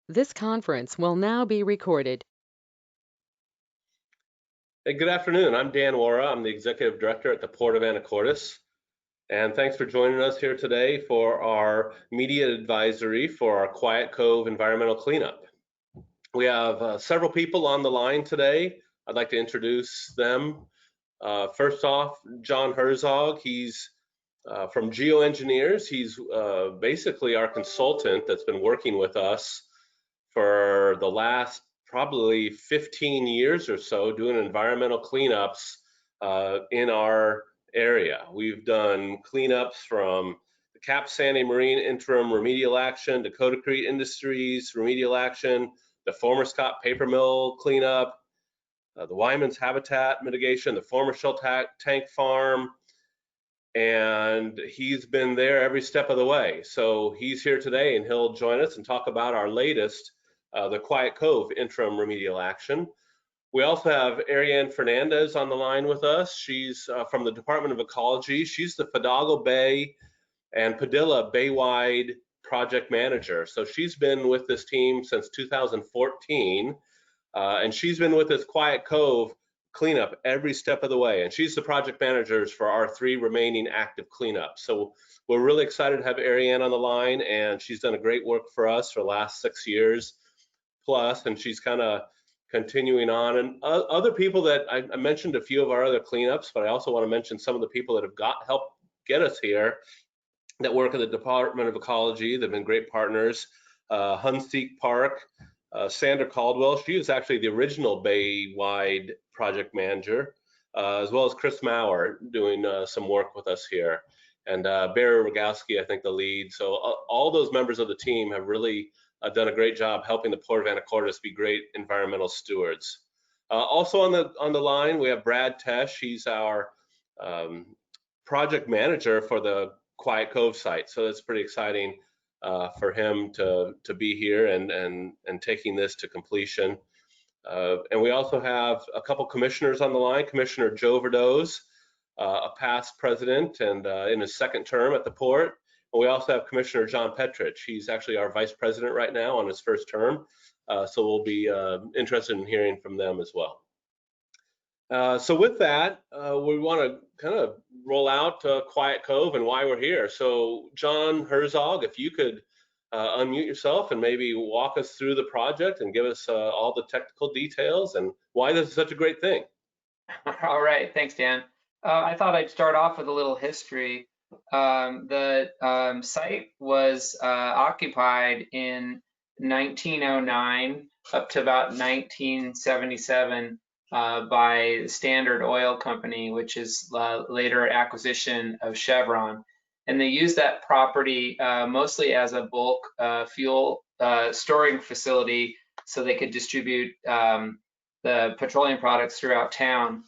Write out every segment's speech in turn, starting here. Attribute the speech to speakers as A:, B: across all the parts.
A: This conference will now be recorded.
B: Hey, good afternoon. I'm Dan Wara. I'm the Executive Director at the Port of Anacortes. And thanks for joining us here today for our media advisory for our Quiet Cove environmental cleanup. We have several people on the line today. I'd like to introduce them. First off, John Herzog. He's from Geoengineers. He's basically our consultant that's been working with us for the last probably 15 years or so doing environmental cleanups in our area. We've done cleanups from the Cap Sandy Marine Interim Remedial Action, Dakota Crete Industries Remedial Action, the former Scott Paper Mill cleanup, the Wyman's Habitat Mitigation, the former Shell Tank Farm, and he's been there every step of the way. So he's here today and he'll join us and talk about our latest, the Quiet Cove interim remedial action. We also have Ariane Fernandez on the line with us. She's from the Department of Ecology. She's the Fidalgo Bay and Padilla Baywide project manager. So she's been with this team since 2014, and she's been with this Quiet Cove cleanup every step of the way. And she's the project manager for our 3 remaining active cleanups. So we're really excited to have Ariane on the line, and she's done a great work for us for the last 6 years plus, and she's kind of continuing on. And other people that I mentioned a few of our other cleanups, but I also want to mention some of the people that have helped get us here that work at the Department of Ecology. They've been great partners. Hunseek Park, Sandra Caldwell. She was actually the original Bay-wide project manager, as well as Chris Maurer doing some work with us here. And Barry Rogowski, I think, the lead. So all those members of the team have really done a great job helping the Port of Anacortes be great environmental stewards. Also on the line, we have Brad Tesh. He's our project manager for the Quiet Cove site. So it's pretty exciting for him to be here and taking this to completion. And we also have a couple commissioners on the line. Commissioner Joe Verdoes, a past president and in his second term at the port. And we also have Commissioner John Petrich. He's actually our vice president right now on his first term. So we'll be interested in hearing from them as well. So with that, we want to kind of roll out Quiet Cove and why we're here. So John Herzog, if you could unmute yourself and maybe walk us through the project and give us all the technical details and why this is such a great thing.
C: All right, thanks, Dan. I thought I'd start off with a little history. The site was occupied in 1909 up to about 1977 by Standard Oil Company, which is later acquisition of Chevron. And they used that property mostly as a bulk fuel storing facility so they could distribute the petroleum products throughout town.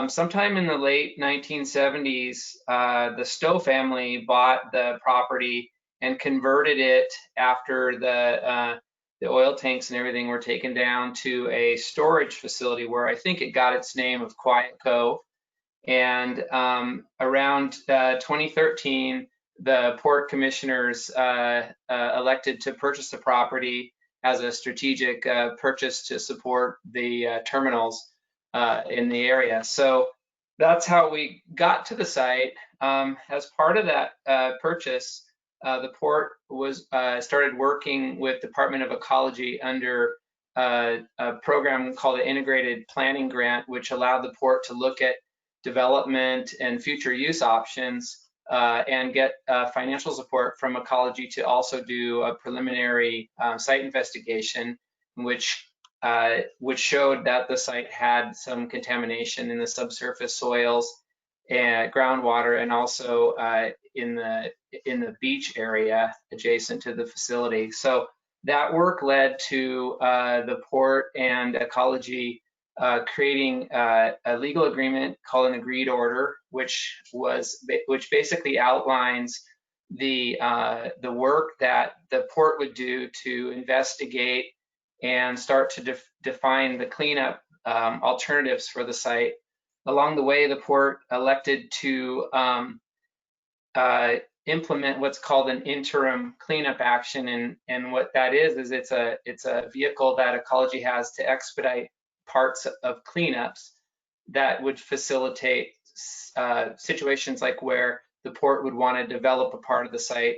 C: Sometime in the late 1970s, the Stowe family bought the property and converted it after the oil tanks and everything were taken down to a storage facility where I think it got its name of Quiet Cove. And around 2013, the port commissioners elected to purchase the property as a strategic purchase to support the terminals in the area. So that's how we got to the site. As part of that purchase, the port was started working with Department of Ecology under a program called the Integrated Planning Grant, which allowed the port to look at development and future use options and get financial support from ecology to also do a preliminary site investigation, which showed that the site had some contamination in the subsurface soils and groundwater, and also in the beach area adjacent to the facility. So that work led to the port and ecology creating a legal agreement called an agreed order, which basically outlines the work that the port would do to investigate and start to define the cleanup alternatives for the site. Along the way, the port elected to implement what's called an interim cleanup action, and what that is it's a vehicle that ecology has to expedite parts of cleanups that would facilitate situations like where the port would want to develop a part of the site.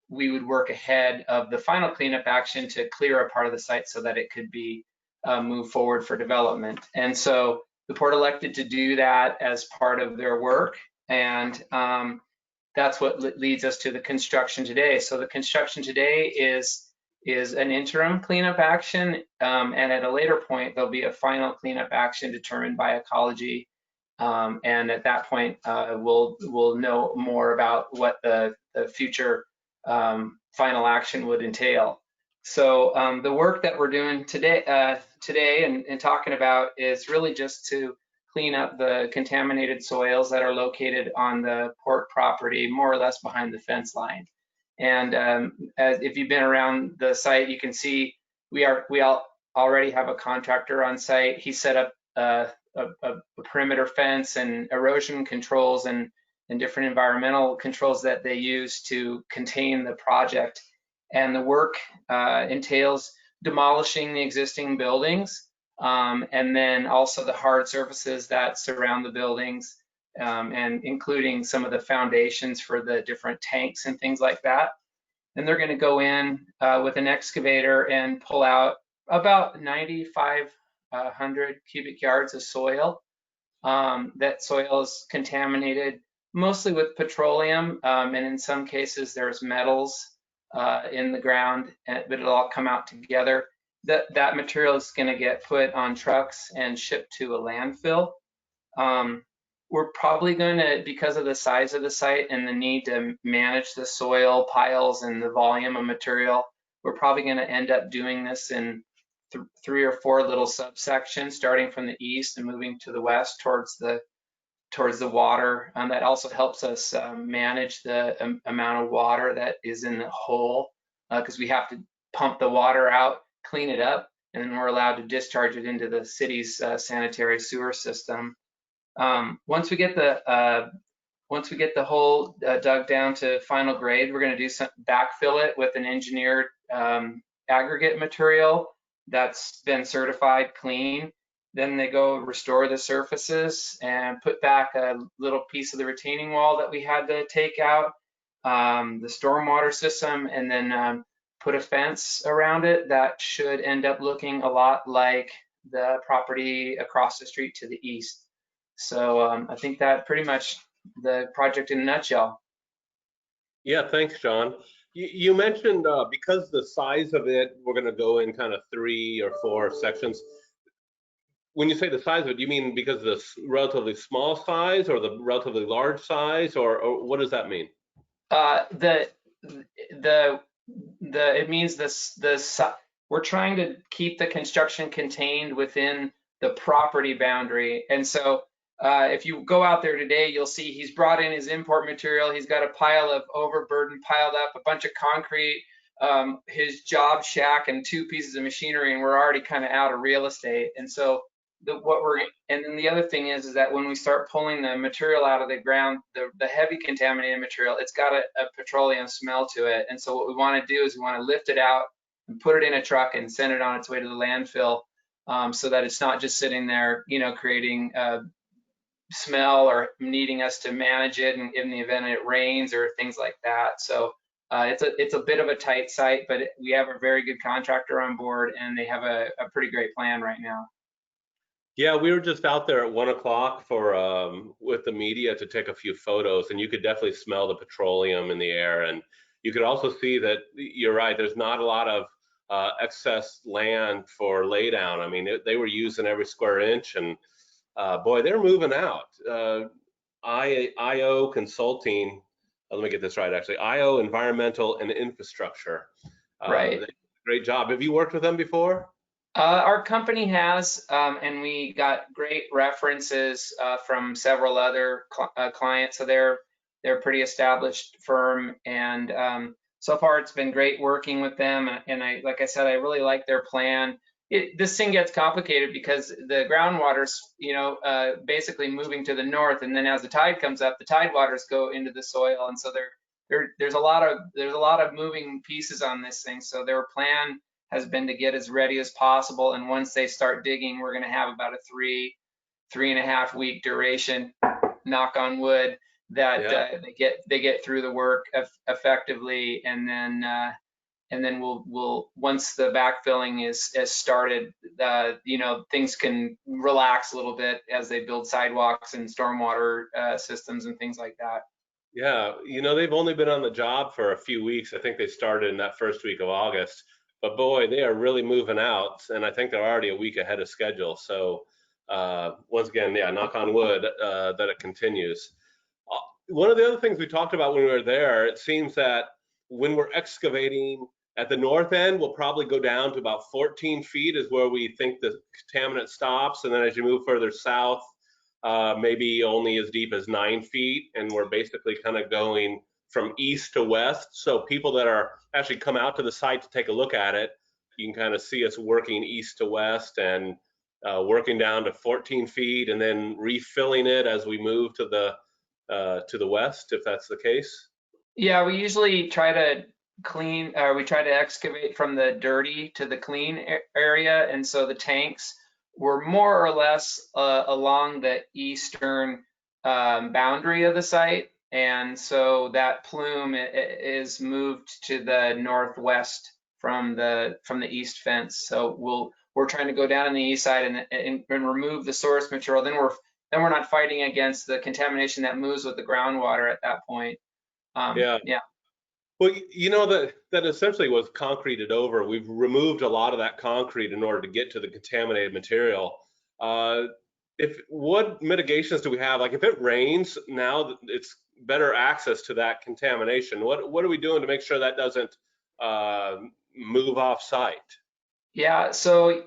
C: We would work ahead of the final cleanup action to clear a part of the site so that it could be moved forward for development. And so the port elected to do that as part of their work, and that's what leads us to the construction today. So the construction today is an interim cleanup action, and at a later point there'll be a final cleanup action determined by ecology. And at that point, we'll know more about what the future final action would entail. So the work that we're doing today, and talking about is really just to clean up the contaminated soils that are located on the port property, more or less behind the fence line. And if you've been around the site, you can see we already have a contractor on site. He set up a perimeter fence and erosion controls and different environmental controls that they use to contain the project. And the work entails demolishing the existing buildings, and then also the hard surfaces that surround the buildings, and including some of the foundations for the different tanks and things like that. And they're going to go in with an excavator and pull out about 9,500 cubic yards of soil. That soil is contaminated mostly with petroleum, and in some cases there's metals in the ground, but it'll all come out together. That material is going to get put on trucks and shipped to a landfill. We're probably going to, because of the size of the site and the need to manage the soil piles and the volume of material, we're probably going to end up doing this in 3 or 4 little subsections, starting from the east and moving to the west towards the water. That also helps us manage the amount of water that is in the hole, because we have to pump the water out, clean it up, and then we're allowed to discharge it into the city's sanitary sewer system. Once we get the hole dug down to final grade, we're going to do some backfill it with an engineered aggregate material that's been certified clean. Then they go restore the surfaces and put back a little piece of the retaining wall that we had to take out, the stormwater system, and then put a fence around it that should end up looking a lot like the property across the street to the east. So I think that pretty much the project in a nutshell.
B: Yeah, thanks, John. You mentioned because the size of it, we're going to go in kind of 3 or 4 sections. When you say the size of it, do you mean because of the relatively small size or the relatively large size, or what does that mean?
C: It means we're trying to keep the construction contained within the property boundary. And so if you go out there today, you'll see he's brought in his import material. He's got a pile of overburden piled up, a bunch of concrete, his job shack, and 2 pieces of machinery, and we're already kind of out of real estate. And so and then the other thing is that when we start pulling the material out of the ground, the heavy contaminated material, it's got a petroleum smell to it. And so what we want to do is we want to lift it out and put it in a truck and send it on its way to the landfill, so that it's not just sitting there, creating smell or needing us to manage it in the event it rains or things like that. So it's a bit of a tight site, but we have a very good contractor on board, and they have a pretty great plan right now.
B: Yeah, we were just out there at 1 o'clock for with the media to take a few photos, and you could definitely smell the petroleum in the air. And you could also see that you're right. There's not a lot of excess land for laydown. I mean, they were using every square inch, and boy, they're moving out. IO Consulting. Let me get this right. Actually, IO Environmental and Infrastructure.
C: Right.
B: Great job. Have you worked with them before?
C: Our company has, and we got great references from several other clients. So they're a pretty established firm, and so far it's been great working with them. And like I said, I really like their plan. This thing gets complicated because the groundwater's, basically moving to the north, and then as the tide comes up, the tide waters go into the soil, and so there's a lot of moving pieces on this thing. So their plan has been to get as ready as possible. And once they start digging, we're going to have about a 3.5 week duration, knock on wood, that
B: Yeah.
C: they get through the work effectively, and then we'll once the backfilling is started, things can relax a little bit as they build sidewalks and stormwater systems and things like that.
B: Yeah, they've only been on the job for a few weeks. I think they started in that first week of August. But boy, they are really moving out, and I think they're already a week ahead of schedule. So once again, yeah, knock on wood that it continues. Uh, One of the other things we talked about when we were there, it seems that when we're excavating at the north end, we'll probably go down to about 14 feet is where we think the contaminant stops. And then as you move further south, maybe only as deep as 9 feet. And we're basically kind of going from east to west. So people that are actually come out to the site to take a look at it, you can kind of see us working east to west and working down to 14 feet and then refilling it as we move to the west, if that's the case.
C: Yeah, we usually try to we try to excavate from the dirty to the clean area. And so the tanks were more or less along the eastern boundary of the site. And so that plume is moved to the northwest from the east fence. So we're trying to go down on the east side and remove the source material. Then we're not fighting against the contamination that moves with the groundwater at that point.
B: Yeah.
C: Yeah.
B: Well, that essentially was concreted over. We've removed a lot of that concrete in order to get to the contaminated material. Uh, if what mitigations do we have? Like if it rains now, it's better access to that contamination. What are we doing to make sure that doesn't uh, move off site?
C: Yeah, so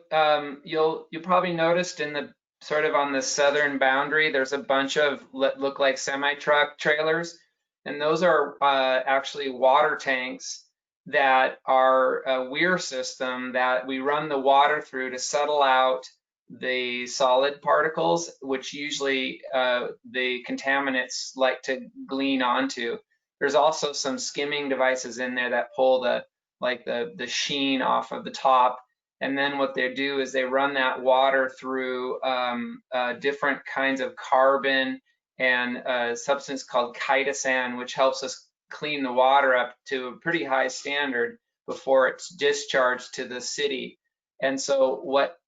C: you'll probably noticed in the sort of on the southern boundary, there's a bunch of look like semi-truck trailers, and those are actually water tanks that are a weir system that we run the water through to settle out the solid particles, which usually the contaminants like to glean onto. There's also some skimming devices in there that pull the sheen off of the top, and then what they do is they run that water through different kinds of carbon and a substance called chitosan, which helps us clean the water up to a pretty high standard before it's discharged to the city. And so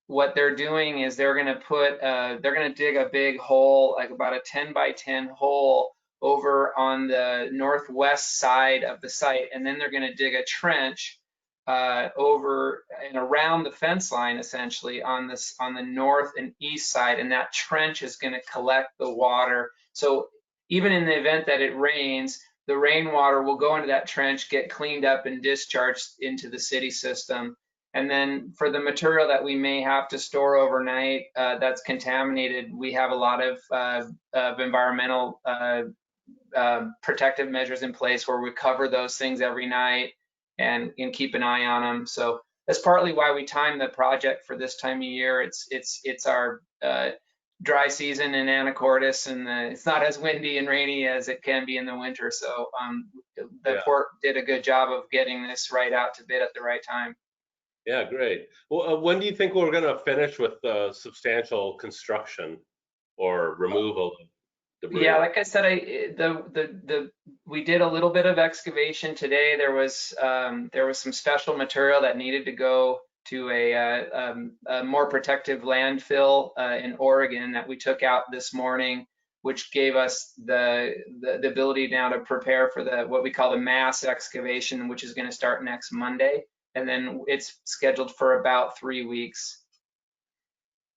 C: what they're doing is they're going to dig a big hole, like about a 10 by 10 hole over on the northwest side of the site, and then they're going to dig a trench over and around the fence line, essentially on the north and east side, and that trench is going to collect the water. So even in the event that it rains, the rainwater will go into that trench, get cleaned up, and discharged into the city system. And then for the material that we may have to store overnight that's contaminated, we have a lot of environmental protective measures in place where we cover those things every night and keep an eye on them. So that's partly why we time the project for this time of year. It's our dry season in Anacortes, and it's not as windy and rainy as it can be in the winter. So the
B: Yeah.
C: port did a good job of getting this right out to bid at the right time.
B: Yeah, great. Well, when do you think we're going to finish with substantial construction or removal of
C: Yeah,
B: debris?
C: like I said, we did a little bit of excavation today. There was some special material that needed to go to a more protective landfill in Oregon that we took out this morning, which gave us the ability now to prepare for what we call the mass excavation, which is going to start next Monday, and then it's scheduled for about 3 weeks.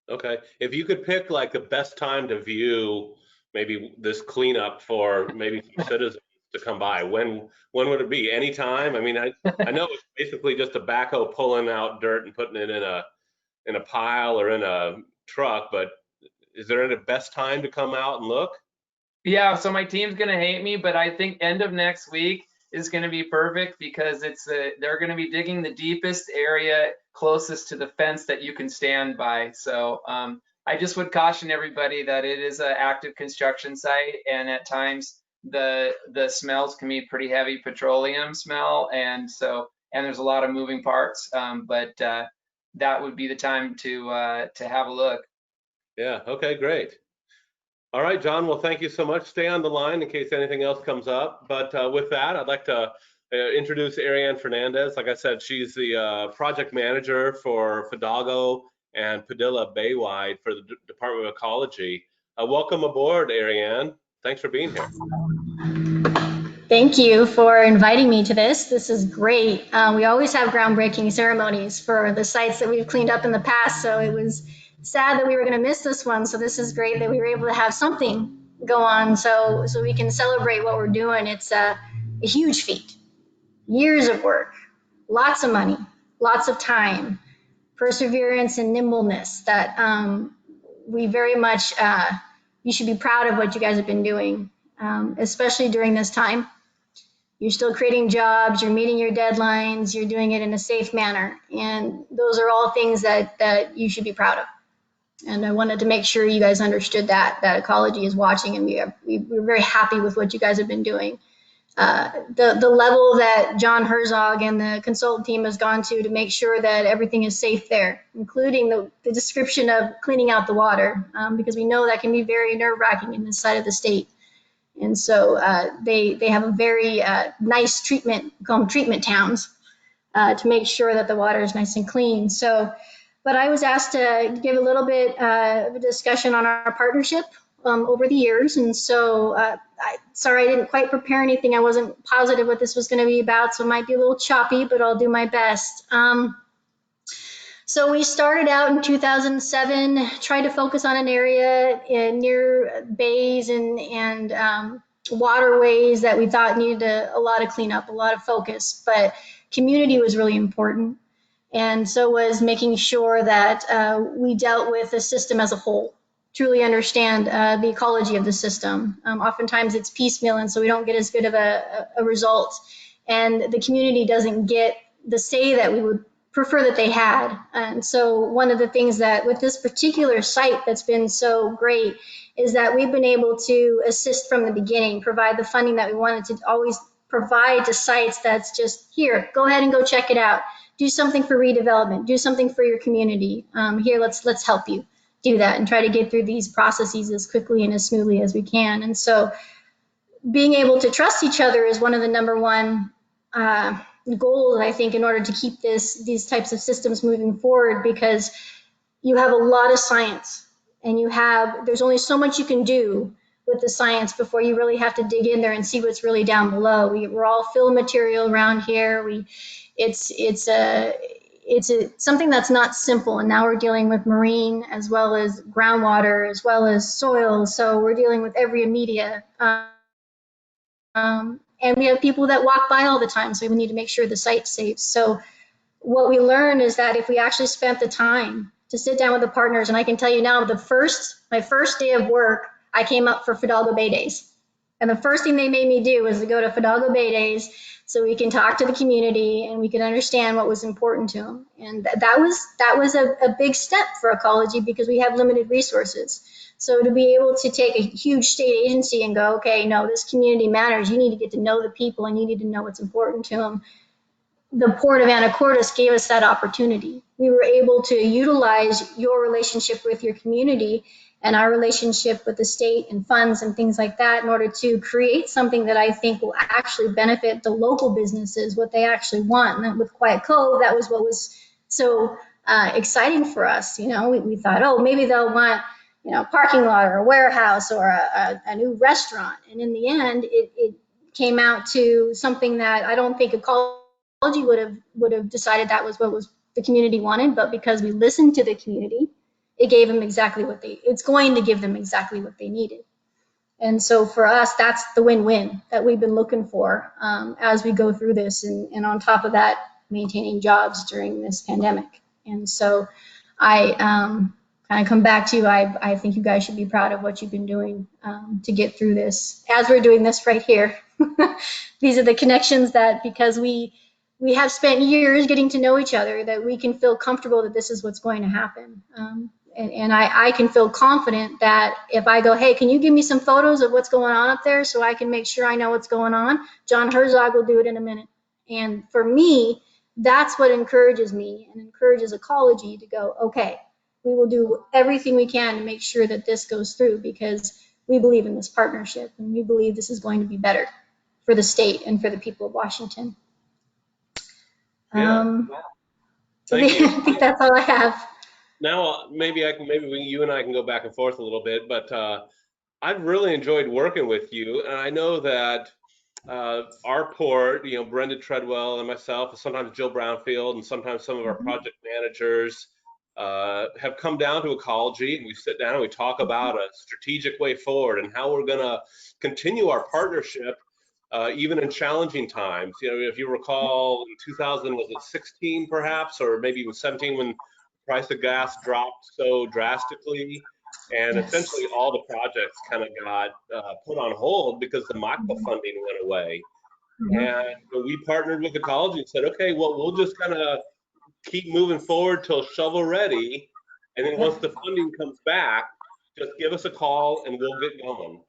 B: Okay. If you could pick like the best time to view maybe this cleanup for maybe some citizens to come by, when would it be? Anytime? I mean, I know it's basically just a backhoe pulling out dirt and putting it in a pile or in a truck, but is there any best time to come out and look?
C: Yeah, so my team's gonna hate me, but I think end of next week is gonna be perfect because they're gonna be digging the deepest area closest to the fence that you can stand by. So I just would caution everybody that it is an active construction site, and at times the smells can be pretty heavy petroleum smell, and there's a lot of moving parts. But that would be the time to have a look.
B: Yeah, okay, great. All right, John, well, thank you so much. Stay on the line in case anything else comes up. But with that, I'd like to introduce Ariane Fernandez. Like I said, she's the project manager for Fidalgo and Padilla Baywide for the Department of Ecology. Welcome aboard, Ariane. Thanks for being here.
D: Thank you for inviting me to this. This is great. We always have groundbreaking ceremonies for the sites that we've cleaned up in the past, so it was sad that we were going to miss this one. So this is great that we were able to have something go on so we can celebrate what we're doing. It's a huge feat. Years of work, lots of money, lots of time, perseverance and nimbleness that we very much, you should be proud of what you guys have been doing, especially during this time. You're still creating jobs, you're meeting your deadlines, you're doing it in a safe manner. And those are all things that you should be proud of. And I wanted to make sure you guys understood that ecology is watching, and we're very happy with what you guys have been doing. The level that John Herzog and the consultant team has gone to make sure that everything is safe there, including the description of cleaning out the water, because we know that can be very nerve-wracking in this side of the state. And so they have a very nice treatment, called them treatment towns, to make sure that the water is nice and clean. So, but I was asked to give a little bit of a discussion on our partnership over the years. And so, sorry, I didn't quite prepare anything. I wasn't positive what this was going to be about, so it might be a little choppy, but I'll do my best. So we started out in 2007, tried to focus on an area near bays and waterways that we thought needed a lot of cleanup, a lot of focus, but community was really important. And so was making sure that we dealt with the system as a whole, truly understand the ecology of the system. Oftentimes it's piecemeal, and so we don't get as good of a result. And the community doesn't get the say that we would prefer that they had. And so one of the things that with this particular site that's been so great is that we've been able to assist from the beginning, provide the funding that we wanted to always provide to sites. That's just here, go ahead and go check it out. Do something for redevelopment, do something for your community. Here, let's help you do that and try to get through these processes as quickly and as smoothly as we can. And so being able to trust each other is one of the number one goals, I think, in order to keep these types of systems moving forward, because you have a lot of science and there's only so much you can do with the science before you really have to dig in there and see what's really down below. We're all fill material around here. It's something that's not simple, and now we're dealing with marine as well as groundwater as well as soil. So we're dealing with every media. And we have people that walk by all the time, so we need to make sure the site's safe. So what we learned is that if we actually spent the time to sit down with the partners, and I can tell you now, my first day of work, I came up for Fidalgo Bay Days. And the first thing they made me do was to go to Fidalgo Bay Days so we can talk to the community and we can understand what was important to them. And that was a big step for ecology, because we have limited resources. So to be able to take a huge state agency and go, okay, no, this community matters. You need to get to know the people and you need to know what's important to them. The Port of Anacortes gave us that opportunity. We were able to utilize your relationship with your community and our relationship with the state and funds and things like that in order to create something that I think will actually benefit the local businesses, what they actually want. And with Quiet Cove, that was what was so exciting for us. You know, we thought, oh, maybe they'll want, you know, a parking lot or a warehouse or a new restaurant. And in the end, it came out to something that I don't think ecology would have decided that was what was the community wanted, but because we listened to the community, it gave them exactly it's going to give them exactly what they needed. And so for us, that's the win-win that we've been looking for as we go through this, and on top of that, maintaining jobs during this pandemic. And so I kind of come back to, I think you guys should be proud of what you've been doing to get through this as we're doing this right here. These are the connections that, because we have spent years getting to know each other, that we can feel comfortable that this is what's going to happen. And I can feel confident that if I go, hey, can you give me some photos of what's going on up there so I can make sure I know what's going on? John Herzog will do it in a minute. And for me, that's what encourages me and encourages ecology to go, okay, we will do everything we can to make sure that this goes through, because we believe in this partnership and we believe this is going to be better for the state and for the people of Washington.
B: Yeah,
D: So
B: thank you.
D: I think that's all I have.
B: Now, you and I can go back and forth a little bit, but I've really enjoyed working with you, and I know that our port, Brenda Treadwell and myself, and sometimes Jill Brownfield, and sometimes some of our project managers have come down to ecology, and we sit down and we talk about a strategic way forward and how we're going to continue our partnership even in challenging times. If you recall, in 2016 perhaps, or maybe even 17, when the price of gas dropped so drastically, and
D: Yes.
B: essentially all the projects kind of got put on hold because the MACPA funding went away.
D: Mhm.
B: And we partnered with Ecology and said, okay, well, we'll just kind of keep moving forward till shovel ready. And then once
D: Yep.
B: the funding comes back, just give us a call and we'll get going.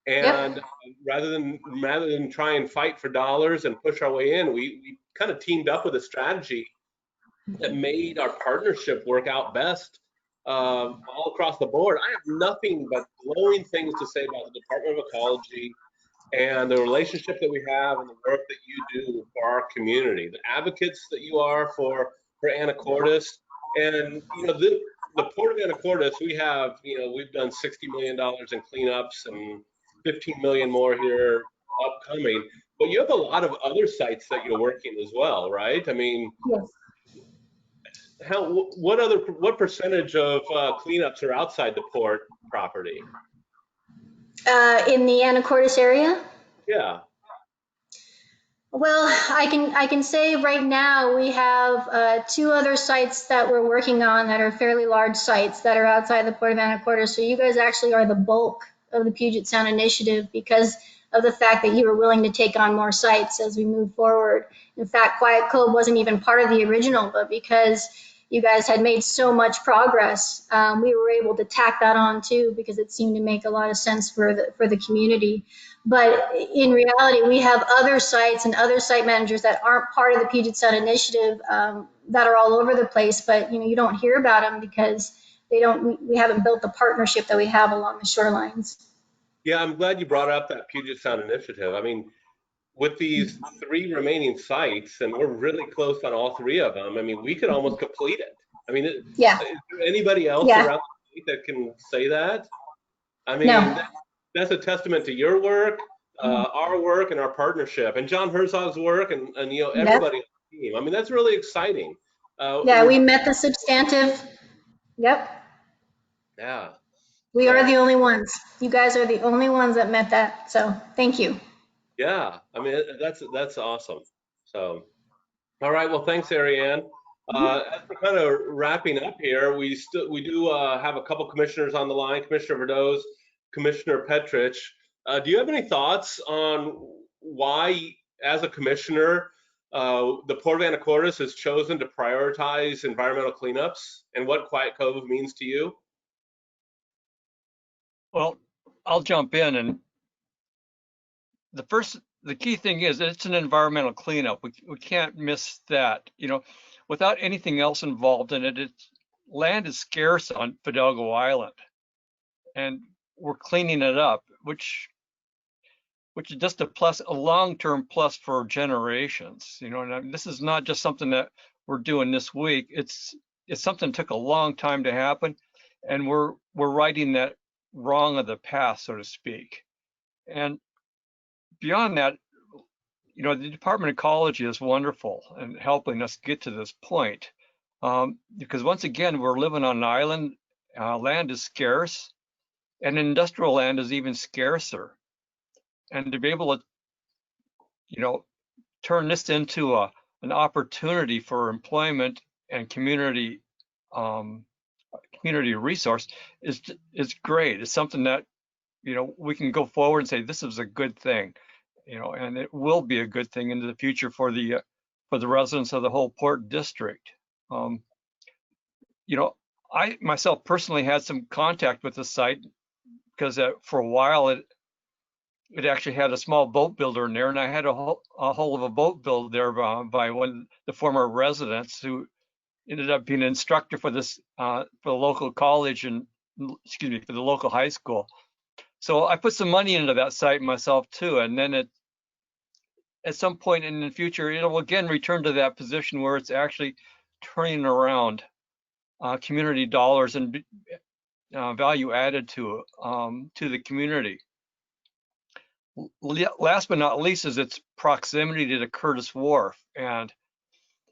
B: And
D: Yep.
B: rather than try and fight for dollars and push our way in, we kind of teamed up with a strategy that made our partnership work out best all across the board. I have nothing but glowing things to say about the Department of Ecology and the relationship that we have and the work that you do for our community, the advocates that you are for Anacortes. And the Port of Anacortes, we've done $60 million in cleanups and 15 million more here upcoming. But you have a lot of other sites that you're working as well, right? I mean,
D: Yes.
B: what percentage of cleanups are outside the port property?
D: In the Anacortes area?
B: Yeah.
D: Well, I can say right now we have two other sites that we're working on that are fairly large sites that are outside the Port of Anacortes. So you guys actually are the bulk of the Puget Sound Initiative because of the fact that you were willing to take on more sites as we move forward. In fact, Quiet Cove wasn't even part of the original, but because you guys had made so much progress, we were able to tack that on too because it seemed to make a lot of sense for the community. But in reality, we have other sites and other site managers that aren't part of the Puget Sound Initiative that are all over the place. But you don't hear about them because they don't. We haven't built the partnership that we have along the shorelines.
B: Yeah, I'm glad you brought up that Puget Sound initiative. I mean, with these three remaining sites, and we're really close on all three of them, I mean, we could almost complete it. I mean, is
D: Yeah,
B: there anybody else
D: yeah,
B: around the state that can say that? I mean,
D: no,
B: that's a testament to your work, our work, and our partnership, and John Herzog's work, and
D: yep,
B: everybody on the team. I mean, that's really exciting.
D: yeah.
B: We're
D: We met the substantive. Yep,
B: Yeah.
D: we are
B: So
D: the only ones. You guys are the only ones that met that. So thank you.
B: yeah, I mean that's awesome. So all right, well thanks, Ariane. As we're kind of wrapping up here, we do have a couple commissioners on the line, Commissioner Verdoes, Commissioner Petrich. Do you have any thoughts on why, as a commissioner, the Port of Anacortes has chosen to prioritize environmental cleanups and what Quiet Cove means to you?
E: Well, I'll jump in, and the key thing is it's an environmental cleanup. We can't miss that. Without anything else involved in it, land is scarce on Fidalgo Island, and we're cleaning it up, which is just a long-term plus for generations. And this is not just something that we're doing this week. It's something that took a long time to happen, and we're righting that wrong of the past, so to speak. And beyond that, the Department of Ecology is wonderful in helping us get to this point. Because once again, we're living on an island, land is scarce, and industrial land is even scarcer. And to be able to, turn this into an opportunity for employment and community resource is great. It's something that we can go forward and say this is a good thing, and it will be a good thing into the future for the residents of the whole Port District. I myself personally had some contact with the site because for a while it actually had a small boat builder in there, and I had a hold of a boat builder there by one the former residents who ended up being an instructor for this for the local college and excuse me for the local high school. So I put some money into that site myself too, and then at some point in the future it'll again return to that position where it's actually turning around community dollars and value added to the community. Last but not least is its proximity to the Curtis Wharf. And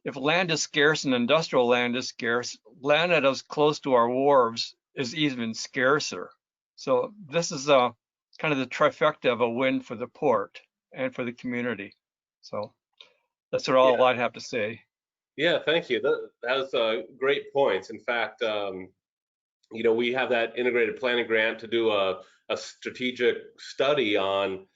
E: if land is scarce and industrial land is scarce, land that is close to our wharves is even scarcer. So this is kind of the trifecta of a win for the port and for the community. So that's all
B: Yeah,
E: I'd have to say.
B: yeah, thank you. That's great points. In fact, we have that integrated planning grant to do a strategic study on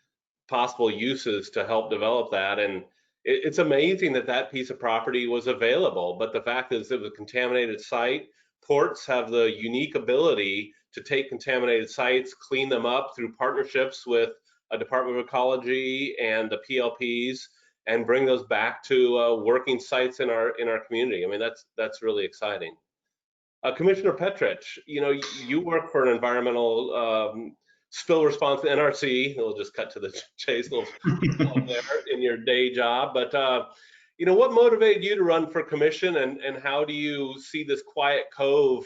B: possible uses to help develop that. And it's amazing that that piece of property was available. But the fact is, it was a contaminated site. Ports have the unique ability to take contaminated sites, clean them up through partnerships with a Department of Ecology and the PLPs, and bring those back to working sites in our community. I mean, that's really exciting. Commissioner Petrich, you work for an environmental spill response NRC. We'll just cut to the chase, a little plug there in your day job. But what motivated you to run for commission, and how do you see this Quiet Cove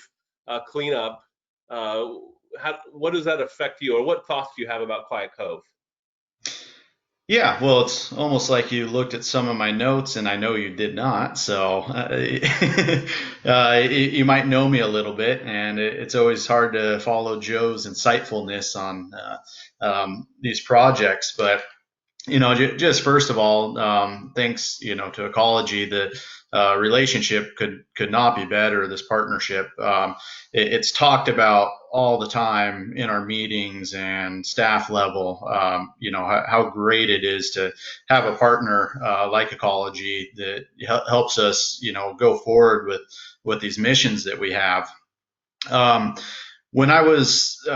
B: cleanup? What does that affect you, or what thoughts do you have about Quiet Cove?
F: Yeah, well, it's almost like you looked at some of my notes, and I know you did not. So you might know me a little bit, and it's always hard to follow Joe's insightfulness on these projects. But just first of all, thanks, to ecology. The relationship could not be better. This partnership, it's talked about all the time in our meetings and staff level. How great it is to have a partner like ecology that helps us, go forward with these missions that we have. When I was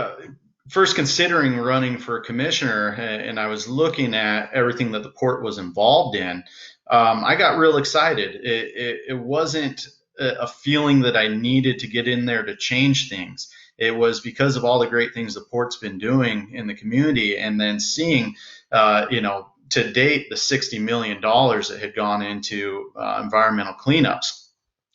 F: first considering running for commissioner, and I was looking at everything that the port was involved in, I got real excited. It wasn't a feeling that I needed to get in there to change things. It was because of all the great things the port's been doing in the community, and then seeing, to date, the $60 million that had gone into environmental cleanups.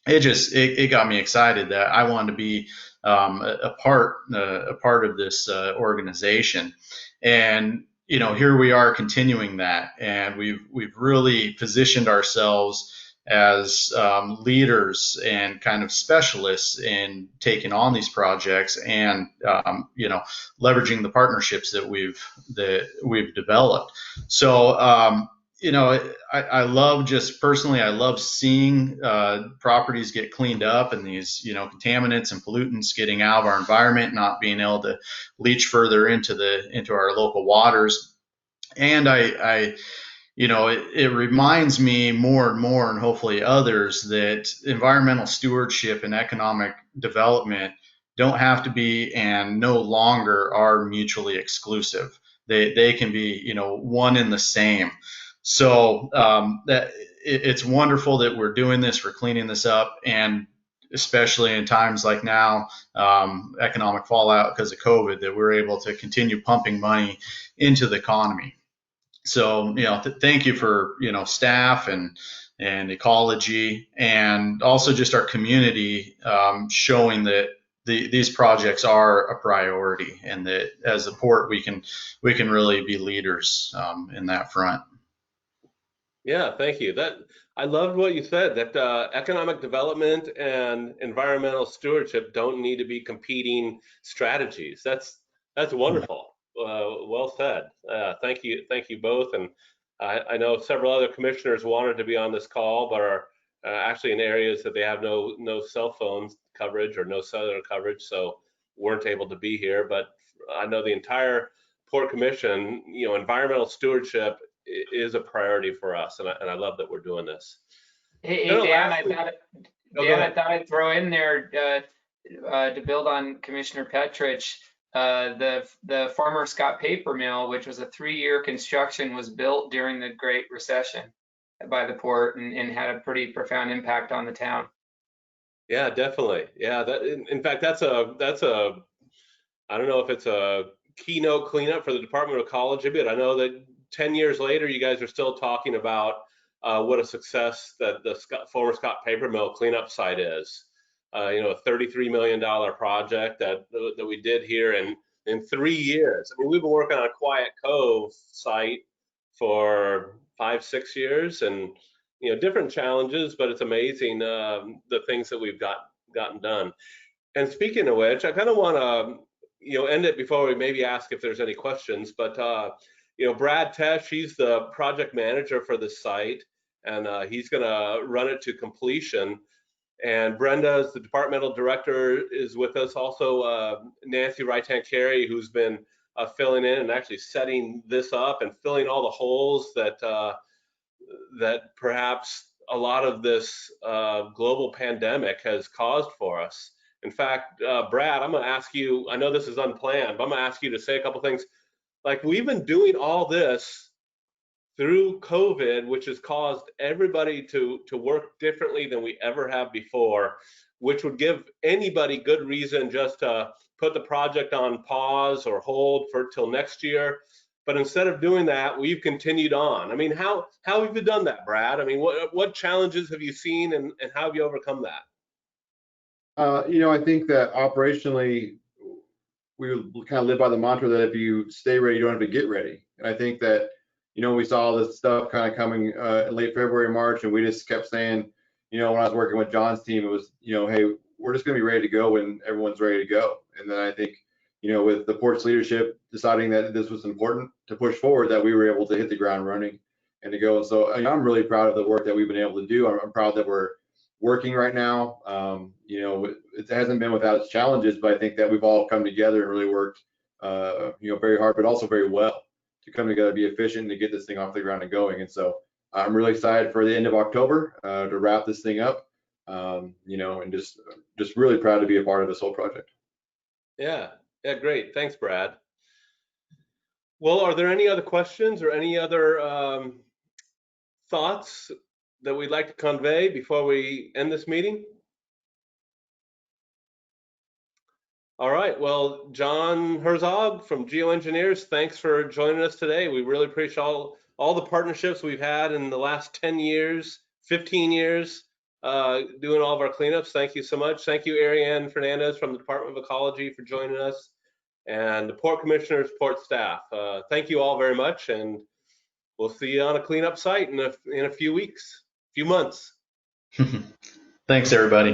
F: It got me excited that I wanted to be a part of this organization. And here we are continuing that, and we've really positioned ourselves as leaders and kind of specialists in taking on these projects, and leveraging the partnerships that we've developed. So I love, just personally, I love seeing properties get cleaned up, and these contaminants and pollutants getting out of our environment, not being able to leach further into our local waters. And it reminds me more and more, and hopefully others, that environmental stewardship and economic development don't have to be, and no longer are, mutually exclusive. They can be one and the same. So that it's wonderful that we're doing this, we're cleaning this up, and especially in times like now, economic fallout because of COVID, that we're able to continue pumping money into the economy. So thank you for staff and ecology, and also just our community, showing that these projects are a priority, and that as a port we can really be leaders in that front.
B: Yeah, thank you. I loved what you said, that economic development and environmental stewardship don't need to be competing strategies. That's wonderful. Well said. Thank you both. And I know several other commissioners wanted to be on this call, but are actually in areas that they have no cell phone coverage or no cellular coverage, so weren't able to be here. But I know the entire Port Commission, environmental stewardship is a priority for us, and I love that we're doing this.
C: Hey, Dan, I thought
B: Go ahead.
C: I'd throw in there, to build on Commissioner Petrich, the former Scott Paper Mill, which was a 3-year construction, was built during the Great Recession by the port and had a pretty profound impact on the town.
B: Yeah, definitely. Yeah, that in fact that's a I don't know if it's a keynote cleanup for the Department of Ecology, but I know that 10 years later, you guys are still talking about what a success that the former Scott Paper Mill cleanup site is. A $33 million project that we did here in 3 years. I mean, we've been working on a Quiet Cove site for 5, 6 years, and different challenges, but it's amazing the things that we've gotten done. And speaking of which, I kind of want to end it before we maybe ask if there's any questions. But Brad Tesh, he's the project manager for the site, and he's going to run it to completion. And Brenda, as the departmental director, is with us. Also, Nancy Right-Hand-Carey, who's been filling in and actually setting this up and filling all the holes that perhaps a lot of this global pandemic has caused for us. In fact, Brad, I'm going to ask you, I know this is unplanned, but I'm going to ask you to say a couple things. Like, we've been doing all this through COVID, which has caused everybody to work differently than we ever have before, which would give anybody good reason just to put the project on pause or hold for till next year. But instead of doing that, we've continued on. I mean, how have you done that, Brad? I mean, what challenges have you seen, and how have you overcome that?
G: I think that operationally, we kind of live by the mantra that if you stay ready, you don't have to get ready. And I think that, we saw this stuff kind of coming in late February, March, and we just kept saying, when I was working with John's team, it was, hey, we're just going to be ready to go when everyone's ready to go. And then I think, with the port's leadership deciding that this was important to push forward, that we were able to hit the ground running and to go. And so I'm really proud of the work that we've been able to do. I'm proud that we're working right now. It hasn't been without its challenges, but I think that we've all come together and really worked, very hard, but also very well to come together, be efficient, to get this thing off the ground and going. And so I'm really excited for the end of October to wrap this thing up, and just really proud to be a part of this whole project.
B: Yeah, great. Thanks, Brad. Well, are there any other questions or any other thoughts that we'd like to convey before we end this meeting? All right, well, John Herzog from Geoengineers, thanks for joining us today. We really appreciate all the partnerships we've had in the last 10 years, 15 years, doing all of our cleanups. Thank you so much. Thank you, Ariane Fernandez from the Department of Ecology, for joining us, and the Port Commissioners, Port staff. Thank you all very much, and we'll see you on a cleanup site in a few weeks, few months.
F: Thanks, everybody.